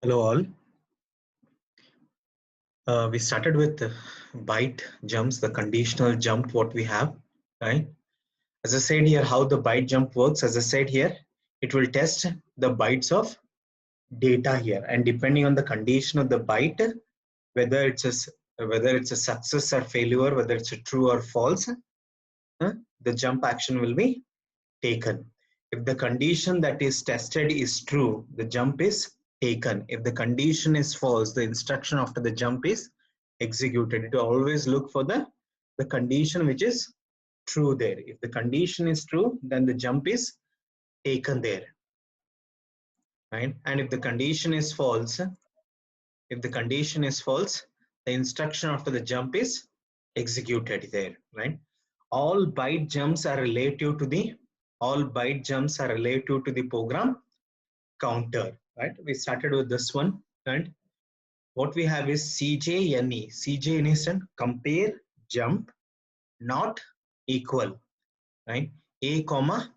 Hello all. We started with byte jumps, the conditional jump what we have, right? As I said here, how the byte jump works, as I said here, it will test the bytes of data here, and depending on the condition of the byte, whether it's a success or failure, whether it's a true or false, the jump action will be taken. If the condition that is tested is true, the jump is taken. If the condition is false, the instruction after the jump is executed. It will always look for the condition which is true there. If the condition is true, then the jump is taken there, right? And if the condition is false, the instruction after the jump is executed there, right? All byte jumps are relative to the program counter, right? We started with this one, and what we have is CJNE. CJNE is compare jump not equal, right? A comma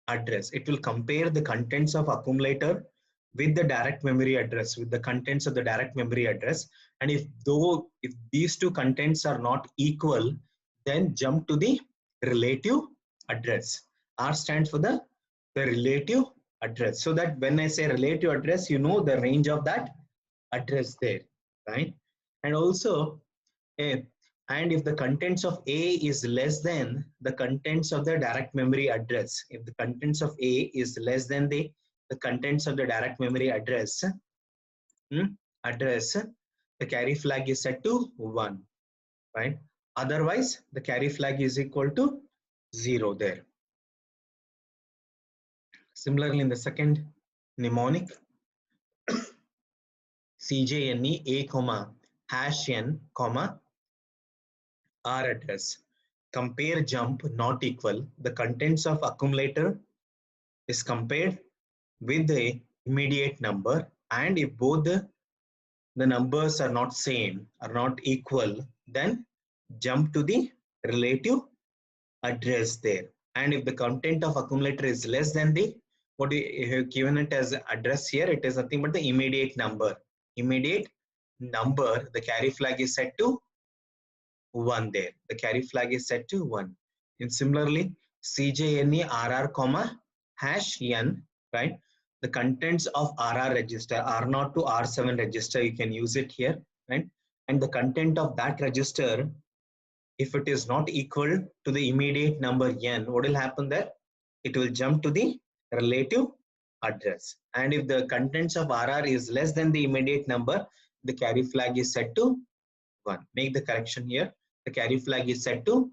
address. It will compare the contents of accumulator with the direct memory address, with the contents of the direct memory address. And if these two contents are not equal, then jump to the relative address. R stands for the relative address. So that when I say relative address, you know the range of that address there, right? And also, and if the contents of A is less than the contents of the direct memory address, if the contents of A is less than the contents of the direct memory address, the carry flag is set to 1, right? Otherwise, the carry flag is equal to 0 there. Similarly, in the second mnemonic, CJNE A comma hash n comma R address. Compare jump not equal. The contents of accumulator is compared with the immediate number, and if both the numbers are not same, are not equal, then jump to the relative address there. And if the content of accumulator is less than the what we have given it as address here, it is nothing but the immediate number. Immediate number, the carry flag is set to 1 there. The carry flag is set to 1. And similarly, CJNE RR comma hash n, right? The contents of RR register, R0 to R7 register, you can use it here, right? And the content of that register, if it is not equal to the immediate number n, what will happen there? It will jump to the relative address. And if the contents of RR is less than the immediate number, the carry flag is set to 1. Make the correction here. The carry flag is set to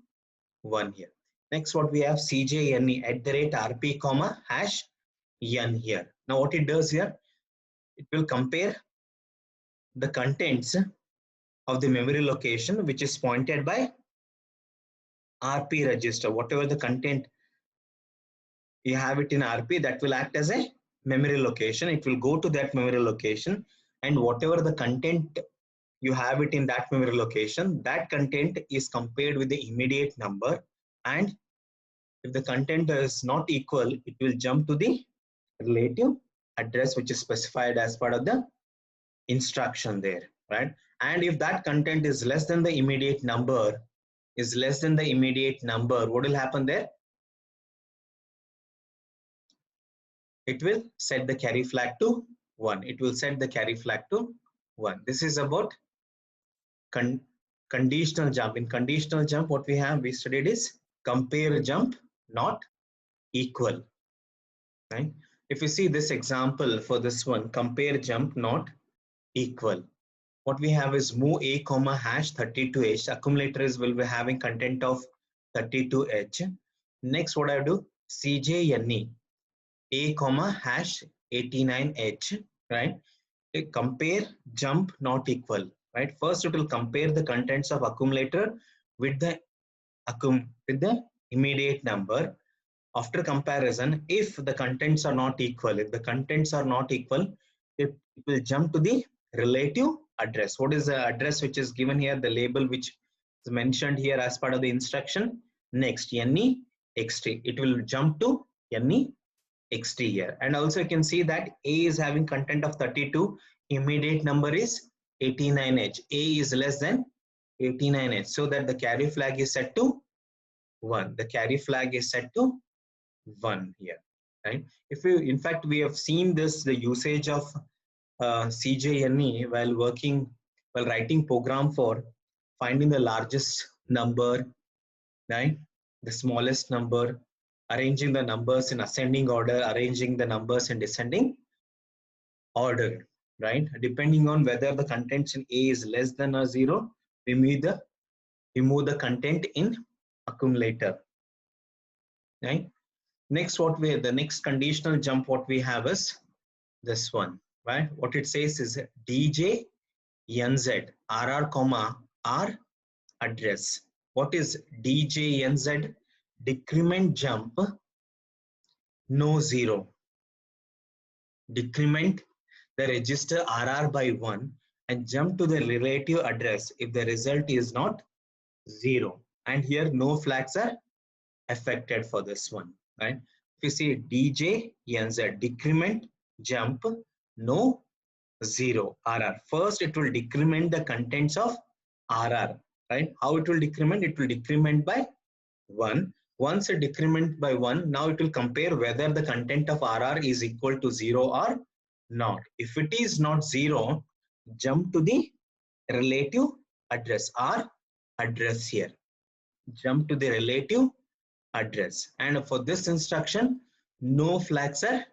1 here. Next, what we have CJNE @RP comma hash n here. Now, what it does here, it will compare the contents of the memory location which is pointed by RP register. Whatever the content you have it in RP, that will act as a memory location. It will go to that memory location, and whatever the content you have it in that memory location, that content is compared with the immediate number, and if the content is not equal, it will jump to the relative address which is specified as part of the instruction there, right? And if that content is less than the immediate number, what will happen there? It will set the carry flag to 1. It will set the carry flag to 1. This is about conditional jump. In conditional jump, what we studied is compare jump not equal, right? If you see this example for this one, compare jump not equal, what we have is move A comma hash 32h. Accumulators will be having content of 32h. Next, what I do, CJNE A comma hash 89h, right? Compare jump not equal, right? First, it will compare the contents of accumulator with the immediate number. After comparison, if the contents are not equal, it will jump to the relative address. What is the address which is given here? The label which is mentioned here as part of the instruction. Next, NE XT. It will jump to NE XT here. And also you can see that A is having content of 32. immediate number is 89H. A is less than 89H. So that the carry flag is set to 1. The carry flag is set to 1 here, right? If you, in fact, we have seen this, the usage of CJNE while writing program for finding the largest number, right? The smallest number, arranging the numbers in ascending order, arranging the numbers in descending order, right? Depending on whether the contents in A is less than or 0, remove the content in accumulator, right? Next, the next conditional jump what we have is this one, right? What it says is DJ NZ RR comma R address. What is DJ NZ? Decrement jump no 0. Decrement the register RR by 1 and jump to the relative address if the result is not 0. And here no flags are affected for this one, right? If you see DJ NZ, decrement jump no 0 RR. First it will decrement the contents of RR, right? How it will decrement? It will decrement by 1. Once it decrement by 1, now it will compare whether the content of RR is equal to 0 or not. If it is not 0, jump to the relative address or address here. Jump to the relative address. And for this instruction, no flags are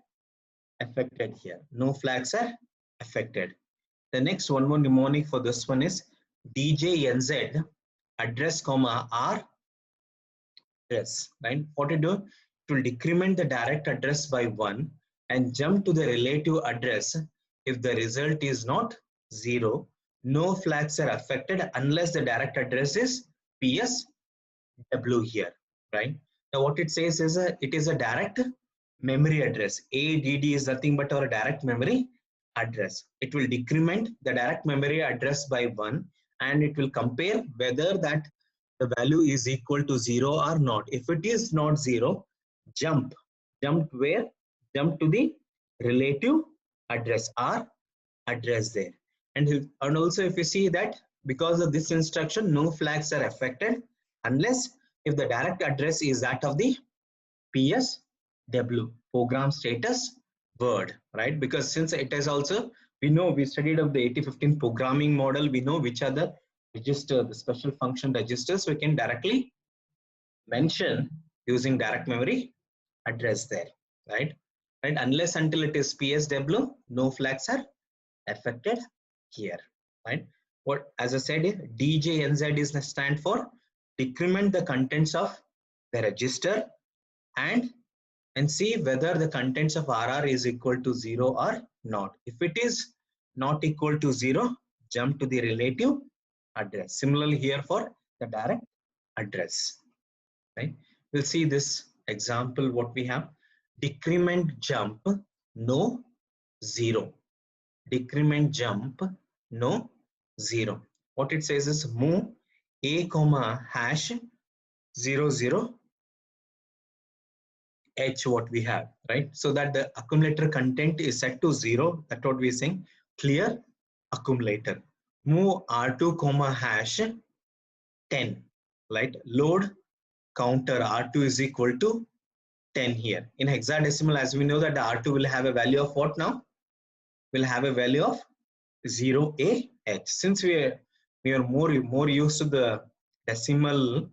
affected here. No flags are affected. The next one more mnemonic for this one is DJNZ address comma R address, right? What to do? It will decrement the direct address by 1 and jump to the relative address if the result is not 0. No flags are affected unless the direct address is PSW here, right? Now what it says is it is a direct memory address. ADD is nothing but our direct memory address. It will decrement the direct memory address by 1 and it will compare whether that the value is equal to 0 or not. If it is not 0, jump where? Jump to the relative address or address there. And also if you see that because of this instruction, no flags are affected unless if the direct address is that of the PSW, program status word, right? Because since it is also, we studied of the 8015 programming model, we know which are the register, the special function registers we can directly mention using direct memory address there, right? And unless until it is PSW, no flags are affected here, right? What, as I said, DJNZ is the stand for decrement the contents of the register and see whether the contents of RR is equal to 0 or not. If it is not equal to 0, jump to the relative address. Similarly here for the direct address, right? We'll see this example what we have. Decrement jump no 0. Decrement jump no 0. What it says is move a comma hash 00 H what we have, right? So that the accumulator content is set to 0. That's what we're saying. Clear accumulator. Move R2 comma hash 10, right? Load counter R2 is equal to 10 here. In hexadecimal, as we know that the R2 will have a value of what now? Will have a value of 0AH. Since we are more used to the decimal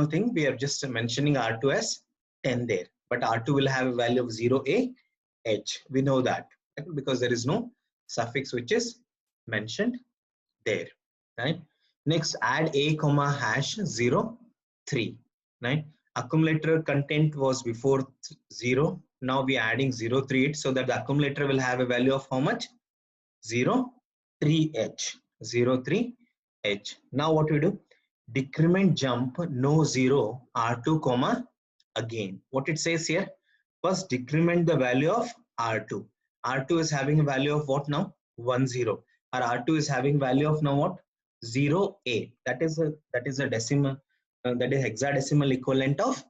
thing, we are just mentioning R2 as 10 there. But R2 will have a value of 0AH. We know that because there is no suffix which is mentioned there, right? Next, add a comma hash 03, right? Accumulator content was before 0. Now we are adding 03 so that the accumulator will have a value of how much? 03H. 03H. Now what we do? Decrement jump no 0 R2 comma again. What it says here? First decrement the value of R2. R2 is having a value of what now? 10. Or R2 is having value of now what? 0A. That is a decimal. That is hexadecimal equivalent of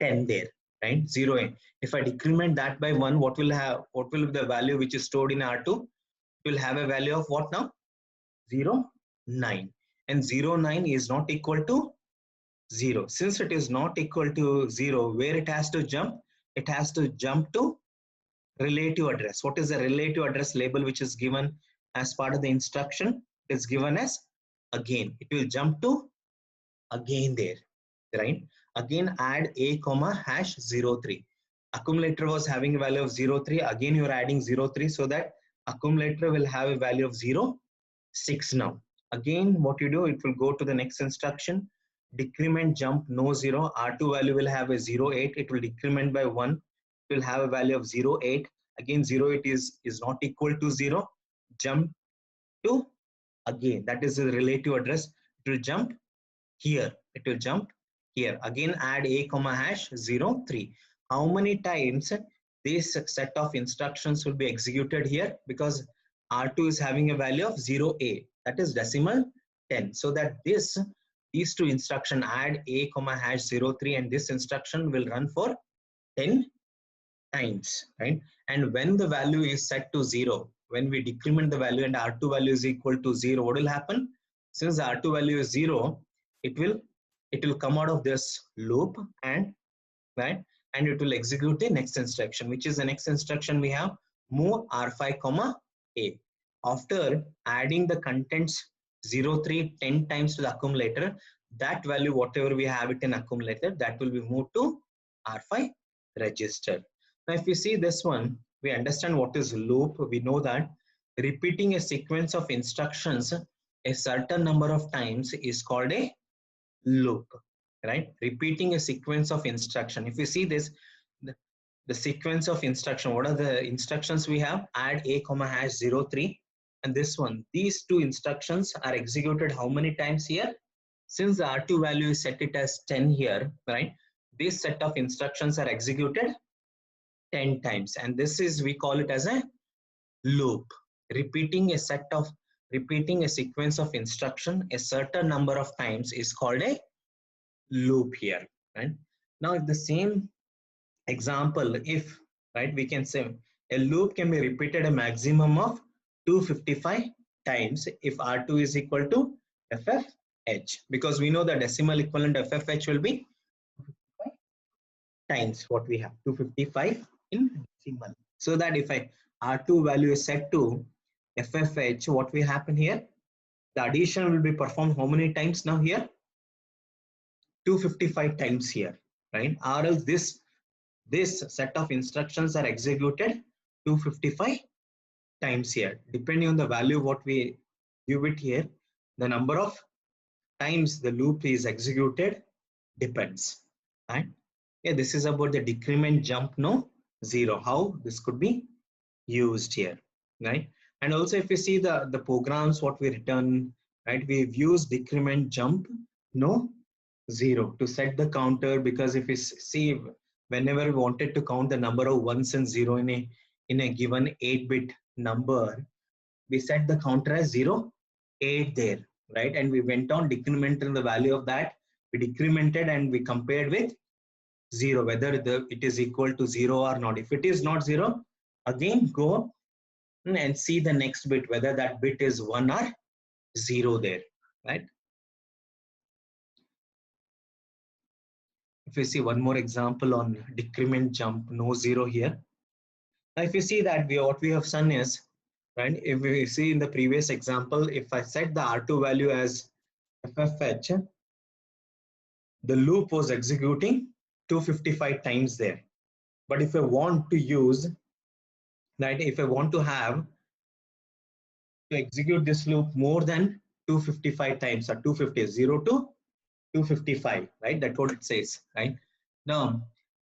10 there, right? 0A. If I decrement that by 1, what will be the value which is stored in R2? it will have a value of what now? 0, 9. And 0, 9 is not equal to 0. Since it is not equal to 0, where it has to jump? It has to jump to relative address. What is the relative address label which is given as part of the instruction? It is given as again. It will jump to again there, right? Again add a comma hash 03. Accumulator was having a value of 03. Again you are adding 03 so that accumulator will have a value of 06 now. Again what you do, it will go to the next instruction. Decrement jump no 0. R2 value will have a 08. It will decrement by 1. It will have a value of 08. Again 08 is not equal to 0. Jump to again, that is the relative address. It will jump here. It will jump here. Again add a comma hash 03. How many times this set of instructions will be executed here? Because R2 is having a value of 0a, that is decimal 10. So that these two instruction add a comma hash 03 and this instruction will run for 10 times, right? And when the value is set to 0, when we decrement the value and R2 value is equal to 0, what will happen? Since the R2 value is 0, it will come out of this loop and right, and it will execute the next instruction. Which is the next instruction? We have move R5 comma a. After adding the contents 03 10 times to the accumulator, that value whatever we have it in accumulator, that will be moved to R5 register. Now if you see this one, we understand what is loop. We know that repeating a sequence of instructions a certain number of times is called a loop, right? Repeating a sequence of instruction. If you see this, the sequence of instruction, what are the instructions we have? Add a comma hash 03 and this one. These two instructions are executed how many times here? Since the R2 value is set it as 10 here, right? This set of instructions are executed 10 times and this is, we call it as a loop. Repeating a sequence of instruction a certain number of times is called a loop here, right? Now if the same example, if, right, we can say a loop can be repeated a maximum of 255 times if R2 is equal to FFH, because we know the decimal equivalent FFH will be times what we have 255 in decimal. So that if R2 value is set to FFH, what will happen here? The addition will be performed how many times now here? 255 times here, right? Or else this set of instructions are executed 255 times here. Depending on the value what we give it here, the number of times the loop is executed depends, right? Yeah, this is about the decrement jump no 0, how this could be used here, right? And also if you see the programs what we return, right, we've used decrement jump no 0 to set the counter, because if you see whenever we wanted to count the number of ones and 0 in a given 8-bit number, we set the counter as 0 8 there, right? And we went on decrementing the value of that. We decremented and we compared with 0 whether it is equal to 0 or not. If it is not 0, again go and see the next bit whether that bit is 1 or 0 there, right? If you see one more example on decrement jump no 0 here. Now if you see that what we have done is, right, if we see in the previous example, if I set the R2 value as FFH, the loop was executing 255 times there. But if I want to use, right, if I want to have to execute this loop more than 255 times, or 250, 0 to 255, right? That's what it says, right? Now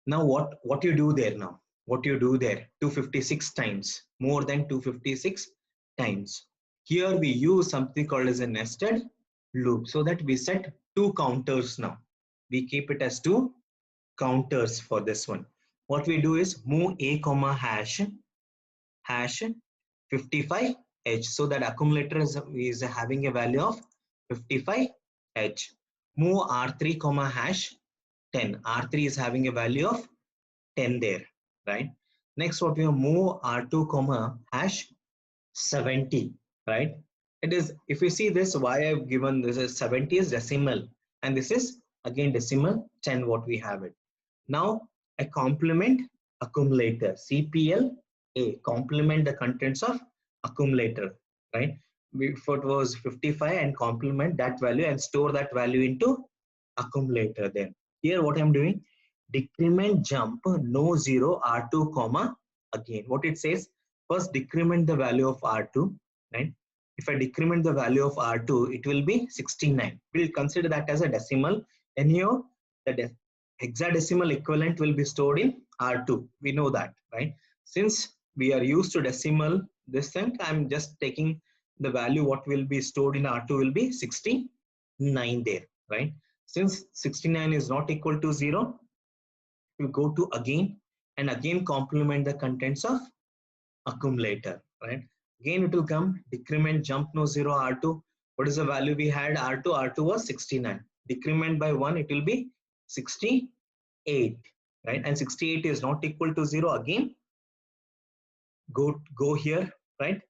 what you do there now? What you do there? 256 times, more than 256 times. Here we use something called as a nested loop, so that we set two counters now. We keep it as two counters for this one. What we do is move a comma hash 55h, so that accumulator is having a value of 55h. Move R3 comma hash 10. R3 is having a value of 10 there, right? Next, what we have, move R2 comma hash 70, right? It is, if you see this, why I've given this is 70 is decimal, and this is again decimal 10 what we have it. Now a complement accumulator, CPL A, complement the contents of accumulator, right? Before it was 55 and complement that value and store that value into accumulator. Then here what I'm doing, decrement jump no 0 R2 comma, again what it says, first decrement the value of R2, right? If I decrement the value of R2, it will be 69. We'll consider that as a decimal. And here the hexadecimal equivalent will be stored in R2. We know that, right? Since we are used to decimal this thing, I'm just taking the value what will be stored in R2 will be 69 there, right? Since 69 is not equal to 0, we go to again and again complement the contents of accumulator, right? Again it will come decrement jump no 0 R2. What is the value we had? R2 was 69. Decrement by 1, it will be 68, right? And 68 is not equal to 0. Again go here, right?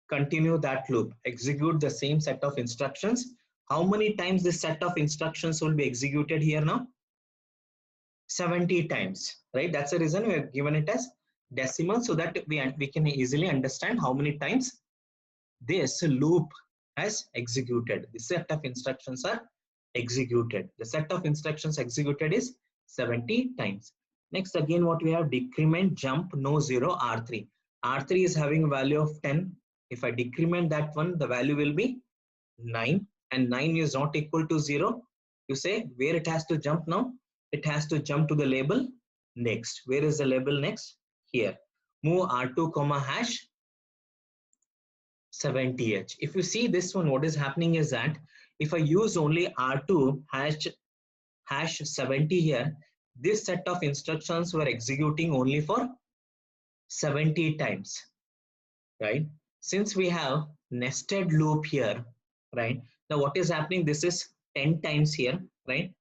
Continue that loop, execute the same set of instructions. How many times this set of instructions will be executed here now? 70 times, right? That's the reason we have given it as decimal, so that we can easily understand how many times this loop has executed. The set of instructions are executed. The set of instructions executed is 70 times. Next, again what we have, decrement jump no 0 R3. R3 is having a value of 10. If I decrement that one, the value will be 9, and 9 is not equal to 0. You say where it has to jump now? It has to jump to the label next. Where is the label next? Here. Move R2 comma hash 70h. If you see this one, what is happening is that if I use only R2 hash 70 here, this set of instructions were executing only for 70 times, right? Since we have nested loop here, right? Now what is happening? This is 10 times here, right?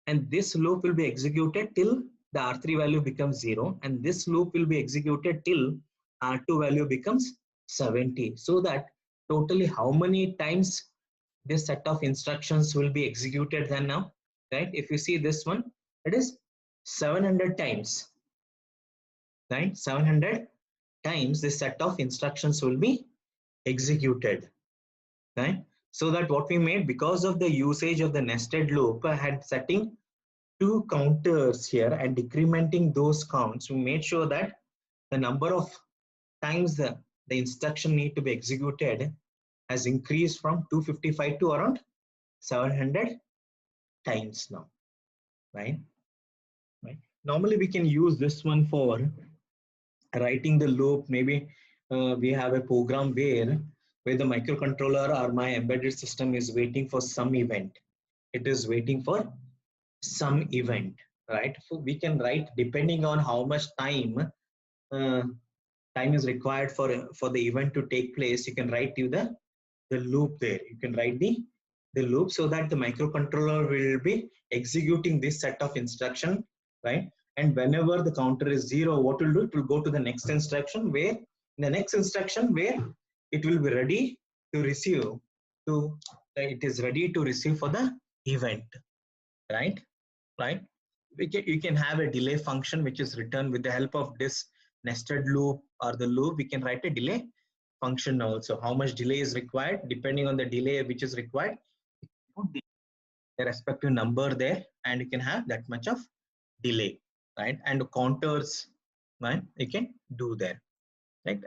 And this loop will be executed till the R3 value becomes 0, and this loop will be executed till R2 value becomes 70. So that totally how many times this set of instructions will be executed then now, right? If you see this one, it is 700 times, right? 700 times this set of instructions will be executed, right? So that what we made, because of the usage of the nested loop, I had setting 2 counters here and decrementing those counts, we made sure that the number of times the instruction need to be executed has increased from 255 to around 700 times now, right? Normally we can use this one for writing the loop. Maybe we have a program where the microcontroller or my embedded system is waiting for some event. It is waiting for some event, right? So we can write depending on how much time is required for the event to take place. You can write the loop there. You can write the loop so that the microcontroller will be executing this set of instruction, right? And whenever the counter is 0, what will do? It will go to the next instruction, where in the next instruction where it will be ready to receive it is ready to receive for the event, right? You can have a delay function which is written with the help of this nested loop or the loop. We can write a delay function also. How much delay is required? Depending on the delay which is required, put the respective number there, and you can have that much of delay, right? And counters, right? You can do there, right?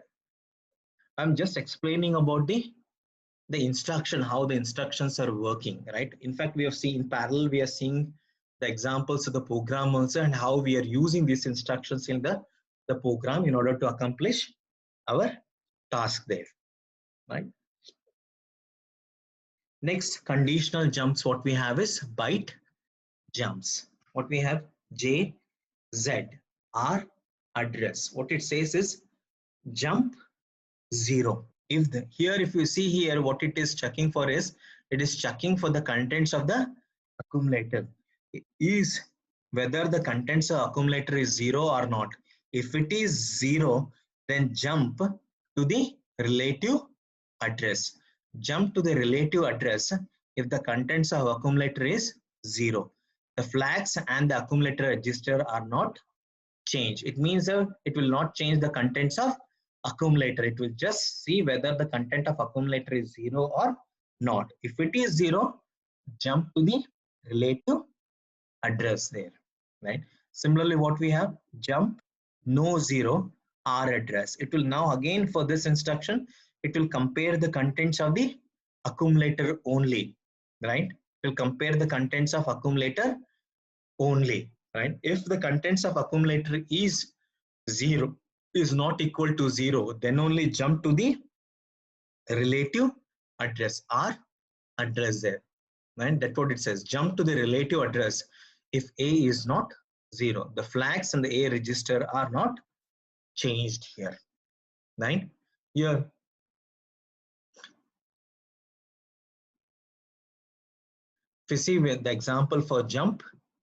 I'm just explaining about the instruction, how the instructions are working, right? In fact, we have seen in parallel, we are seeing the examples of the program also, and how we are using these instructions in the program in order to accomplish our task there, right? Next, conditional jumps, what we have is byte jumps. What we have, J, Z, R, address. What it says is jump 0. If you see here, what it is checking for is, it is checking for the contents of the accumulator. Is whether the contents of accumulator is 0 or not. If it is 0, then jump to the relative address. Jump to the relative address if the contents of accumulator is 0. The flags and the accumulator register are not changed. It means that it will not change the contents of accumulator. It will just see whether the content of accumulator is 0 or not. If it is 0, jump to the relative address there, right? Similarly, what we have, jump no 0 R address. It will now again for this instruction, it will compare the contents of the accumulator only, right? It will compare the contents of accumulator only, right? If the contents of accumulator is 0, is not equal to 0, then only jump to the relative address R address there, right? That's what it says. Jump to the relative address if A is not 0. The flags and the A register are not changed here, right? Here, if you see with the example for jump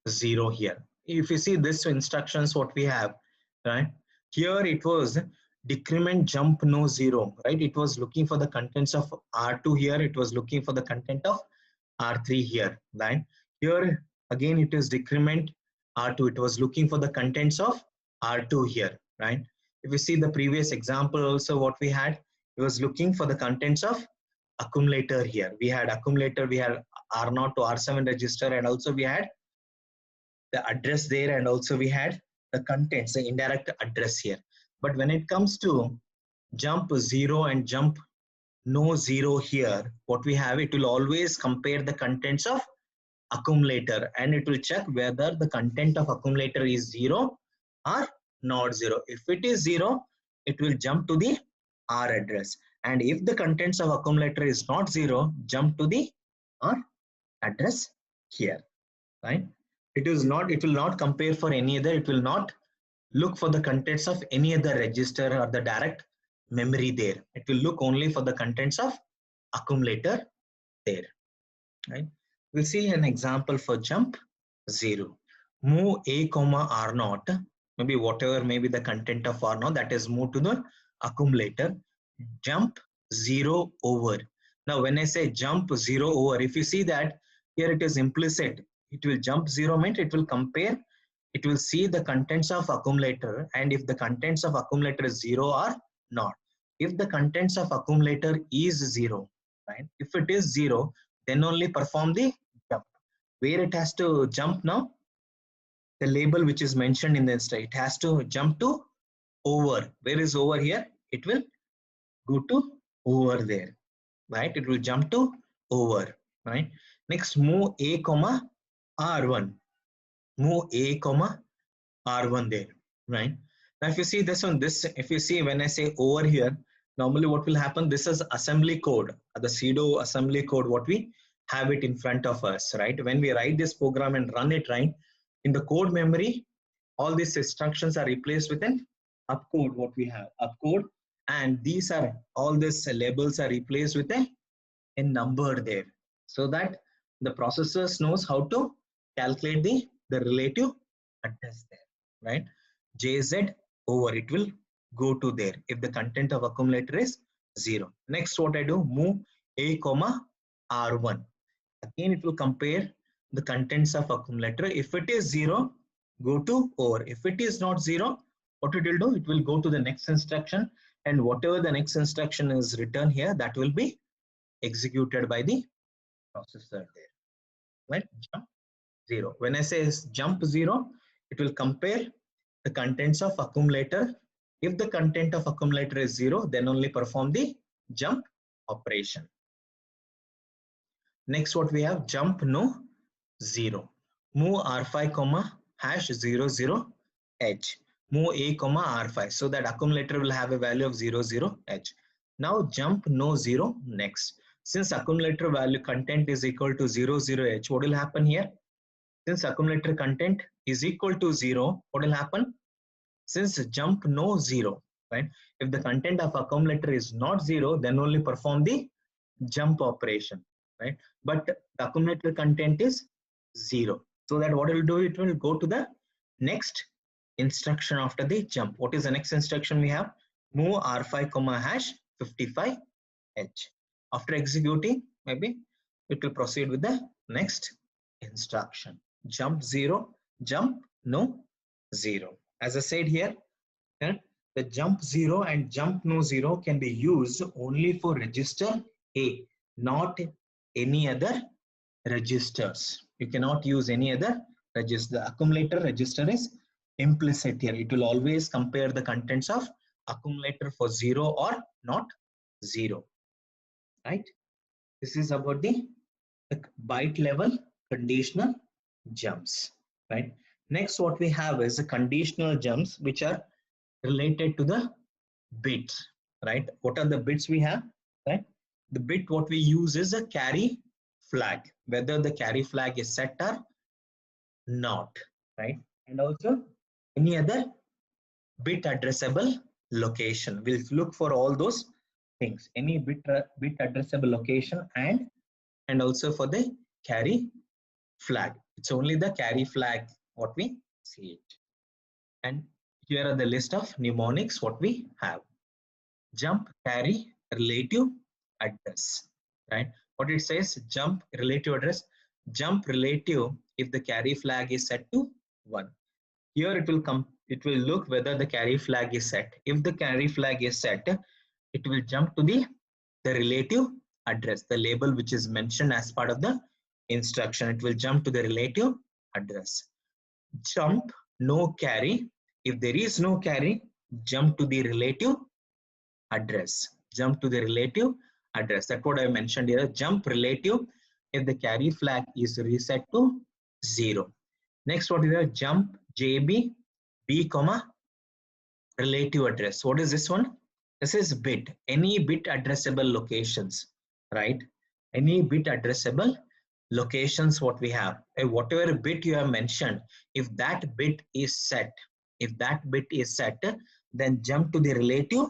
0 here, if you see this instructions what we have, right? Here it was decrement jump no 0, right? It was looking for the contents of R2 here. It was looking for the content of R3 here, right? Here again it is decrement R2. It was looking for the contents of R2 here, right? If you see the previous example also what we had, it was looking for the contents of accumulator here. We had accumulator, we had R0 to R7 register, and also we had the address there, and also we had the contents, the indirect address here. But when it comes to jump 0 and jump no 0 here, what we have, it will always compare the contents of accumulator and it will check whether the content of accumulator is 0 or not 0. If it is 0, it will jump to the R address, and if the contents of accumulator is not 0, jump to the R address here, right? It will not compare for any other, it will not look for the contents of any other register or the direct memory there. It will look only for the contents of accumulator there, right? We'll see an example for jump 0. Move A comma R0, maybe whatever may be the content of R0, that is moved to the accumulator. Jump 0 over. Now when I say jump 0 over, if you see that here it is implicit, it will jump 0 means it will compare, it will see the contents of accumulator, and if the contents of accumulator is 0 or not. If the contents of accumulator is 0, right? If it is 0, then only perform the jump. Where it has to jump now? The label which is mentioned in the instruction, it has to jump to over. Where is over here? It will go to over there, right? It will jump to over, right? Next, move A comma R1. Move A comma R1 there, right? Now if you see this one, if you see when I say over here, normally what will happen, this is assembly code, the pseudo assembly code, what we have it in front of us, right? When we write this program and run it, right, in the code memory, all these instructions are replaced with an upcode, what we have, upcode, and these are, all these labels are replaced with a number there, so that the processor knows how to calculate the relative address there, right? JZ over, it will go to there if the content of accumulator is 0. Next, what I do, move A comma R1. Again, it will compare the contents of accumulator. If it is 0, go to over. If it is not 0, what it will do, it will go to the next instruction, and whatever the next instruction is written here, that will be executed by the processor there, right? Jump 0. When I say jump 0, it will compare the contents of accumulator. If the content of accumulator is 0, then only perform the jump operation. Next, what we have, jump no 0. Move R5 comma hash 00 H. Move A comma R5, so that accumulator will have a value of 00 H. Now jump no 0 next. Since accumulator value content is equal to 00 H, what will happen here? Since accumulator content is equal to 0, what will happen? Since jump no 0, right? If the content of accumulator is not 0, then only perform the jump operation, right? But the accumulator content is 0. So that what it will do, it will go to the next instruction after the jump. What is the next instruction we have? Move R5 comma hash 55 H. After executing, maybe it will proceed with the next instruction. Jump 0, jump no 0. As I said here, the jump 0 and jump no 0 can be used only for register A, not any other registers. You cannot use any other register. The accumulator register is implicit here. It will always compare the contents of accumulator for 0 or not 0. Right? This is about the byte level conditional jumps. Right? Next, what we have is the conditional jumps which are related to the bits. Right? What are the bits we have? Right? The bit what we use is a carry flag, whether the carry flag is set or not. Right? And also any other bit addressable location. We'll look for all those things. Any bit addressable location and also for the carry flag. It's only the carry flag what we see it. And here are the list of mnemonics what we have. Jump, carry, relative address. Right? What it says, jump relative address. Jump relative if the carry flag is set to 1. Here it will come. It will look whether the carry flag is set. If the carry flag is set, it will jump to the relative address, the label which is mentioned as part of the instruction. It will jump to the relative address. Jump no carry. If there is no carry, jump to the relative address. Jump to the relative address. That's what I mentioned here. Jump relative if the carry flag is reset to 0. Next, what we have, jump JB B comma relative address. What is this one? This is bit. Any bit addressable locations, right? Any bit addressable locations what we have. Whatever bit you have mentioned, if that bit is set, then jump to the relative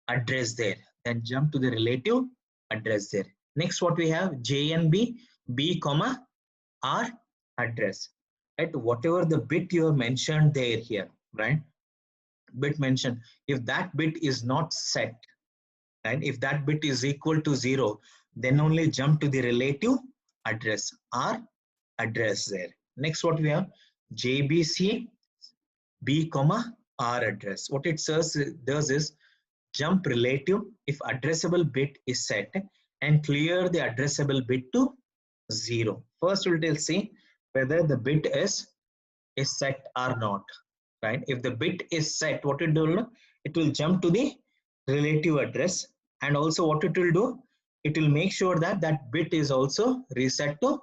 address there. Then jump to the relative address there. Next, what we have, JNB B comma R address. Right? Whatever the bit you have mentioned there here, right? Bit mentioned. If that bit is not set, and if that bit is equal to 0, then only jump to the relative address R address there. Next, what we have, JBC B comma R address. What it does is jump relative if addressable bit is set and clear the addressable bit to 0. First, we will see whether the bit is set or not. Right? If the bit is set, what it will do? It will jump to the relative address, and also what it will do? It will make sure that that bit is also reset to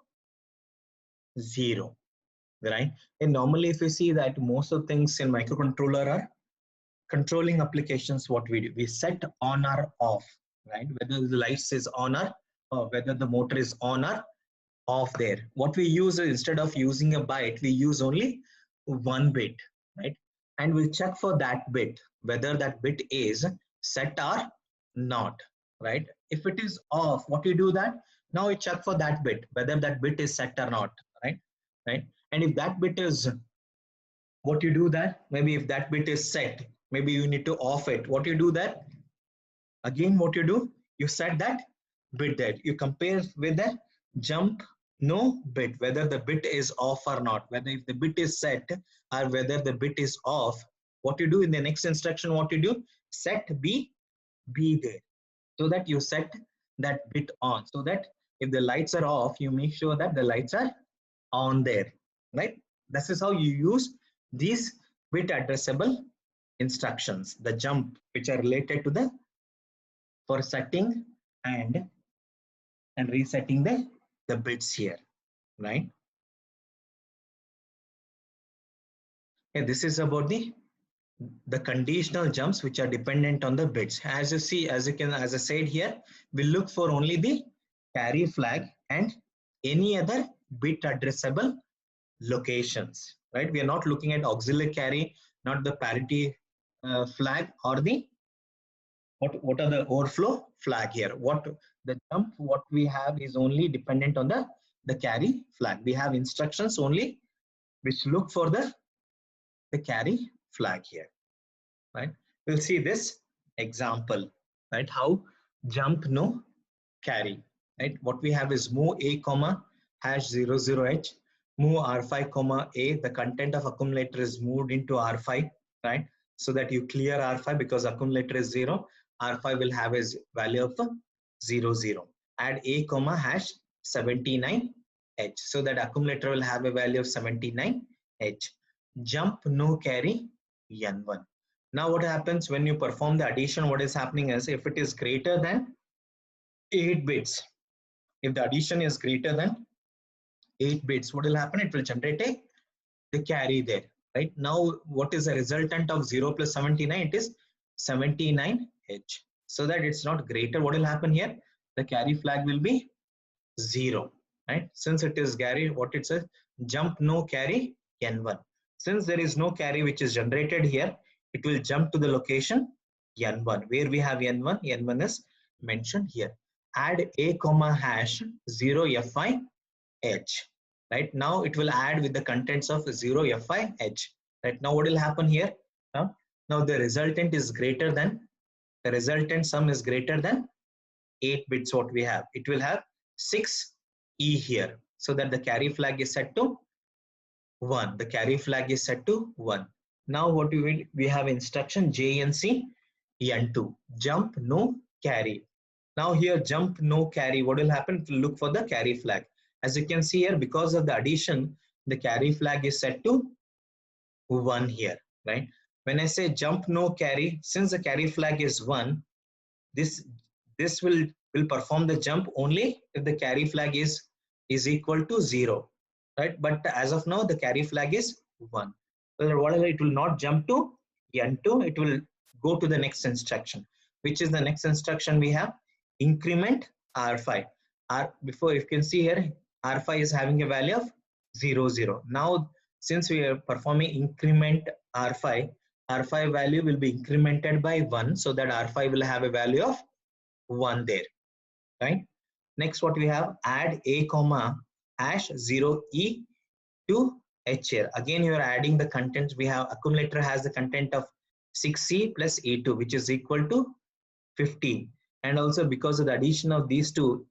0. Right? And normally, if you see that most of things in microcontroller are controlling applications, what we do, we set on or off. Right? Whether the lights is on or whether the motor is on or off there. What we use is, instead of using a byte, we use only one bit, right? And we'll check for that bit, whether that bit is set or not, right? If it is off, what we do that? Now we check for that bit, whether that bit is set or not, right? Right? And if that bit is, what you do that? Maybe if that bit is set, maybe you need to off it. What you do that? Again, what you do? You set that bit there. You compare with the jump no bit, whether the bit is off or not, whether if the bit is set or whether the bit is off. What you do in the next instruction, what you do, set B there, so that you set that bit on, so that if the lights are off, you make sure that the lights are on there, right? This is how you use these bit addressable instructions, the jump, which are related to the for setting and resetting the bits here, right? Okay, this is about the conditional jumps which are dependent on the bits. As you see, as I said here, we look for only the carry flag and any other bit addressable locations, right? We are not looking at auxiliary carry, not the parity flag or the what are the overflow flag here. What the jump what we have is only dependent on the carry flag. We have instructions only which look for the carry flag here, right? We'll see this example, right? How jump no carry, right? What we have is move a comma hash 00h, move r5 comma a, the content of accumulator is moved into r5, right? So that you clear r5 because accumulator is 0, r5 will have a value of 00. Add a comma hash 79h, so that accumulator will have a value of 79h. Jump no carry n1. Now what happens when you perform the addition? What is happening is, if it is greater than 8 bits, if the addition is greater than 8 bits, what will happen? It will generate the carry there, right? Now what is the resultant of 0 plus 79? It is 79h. So that it's not greater, what will happen here? The carry flag will be 0, right? Since it is carry, what it says, jump no carry n1. Since there is no carry which is generated here, it will jump to the location n1. Where we have n1, n1 is mentioned here. Add a comma hash 0fi h, right? Now it will add with the contents of 0fi h, right? Now what will happen here? Now the resultant is greater than, the resultant sum is greater than 8 bits. What we have, it will have 6e here, so that the carry flag is set to 1. The carry flag is set to 1. Now what we have instruction JNC n2, jump no carry. Now here jump no carry, what will happen? To look for the carry flag. As you can see here, because of the addition, the carry flag is set to 1 here, right? When I say jump no carry, since the carry flag is 1, this will perform the jump only if the carry flag is equal to 0, right? But as of now, the carry flag is 1. So whatever, it will not jump to n2, it will go to the next instruction. Which is the next instruction we have? Increment r5. Before, you can see here, r5 is having a value of 0, 0. Now, since we are performing increment r5, r5 value will be incremented by 1, so that r5 will have a value of 1 there, right? Next, what we have, add a comma hash 0e to h here. Again, you are adding the contents. We have accumulator has the content of 6c plus a2, which is equal to 15. And also because of the addition of these two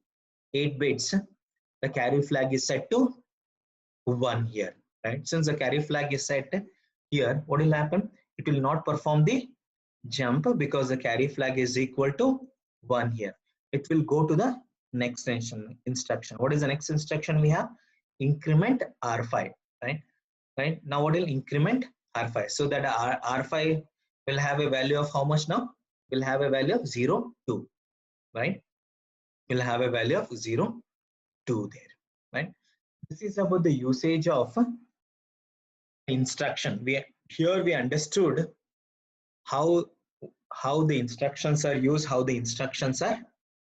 8 bits, the carry flag is set to 1 here, right? Since the carry flag is set here, what will happen? It will not perform the jump because the carry flag is equal to 1 here. It will go to the next instruction. What is the next instruction we have? Increment r5, right? Right now, what will increment r5? So that r5 will have a value of how much now? Will have a value of 0, 2, right? Will have a value of 0, 2 there, right? This is about the usage of instruction. Here we understood how the instructions are used, how the instructions are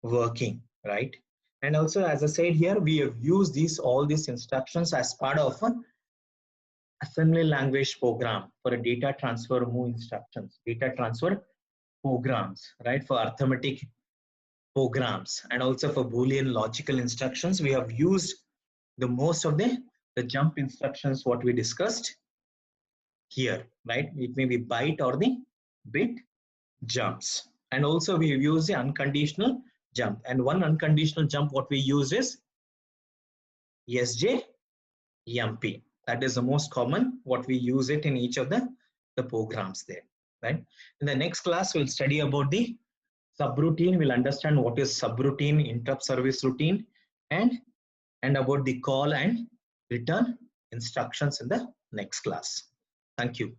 working, right? And also, as I said here, we have used all these instructions as part of an assembly language program for a data transfer move instructions, data transfer programs, right? For arithmetic programs and also for Boolean logical instructions, we have used the most of the jump instructions what we discussed here, right? It may be byte or the bit jumps. And also we use the unconditional jump. And one unconditional jump what we use is SJMP. That is the most common what we use it in each of the programs there, right? In the next class, we'll study about the subroutine. We'll understand what is subroutine, interrupt service routine, and about the call and return instructions in the next class. Thank you.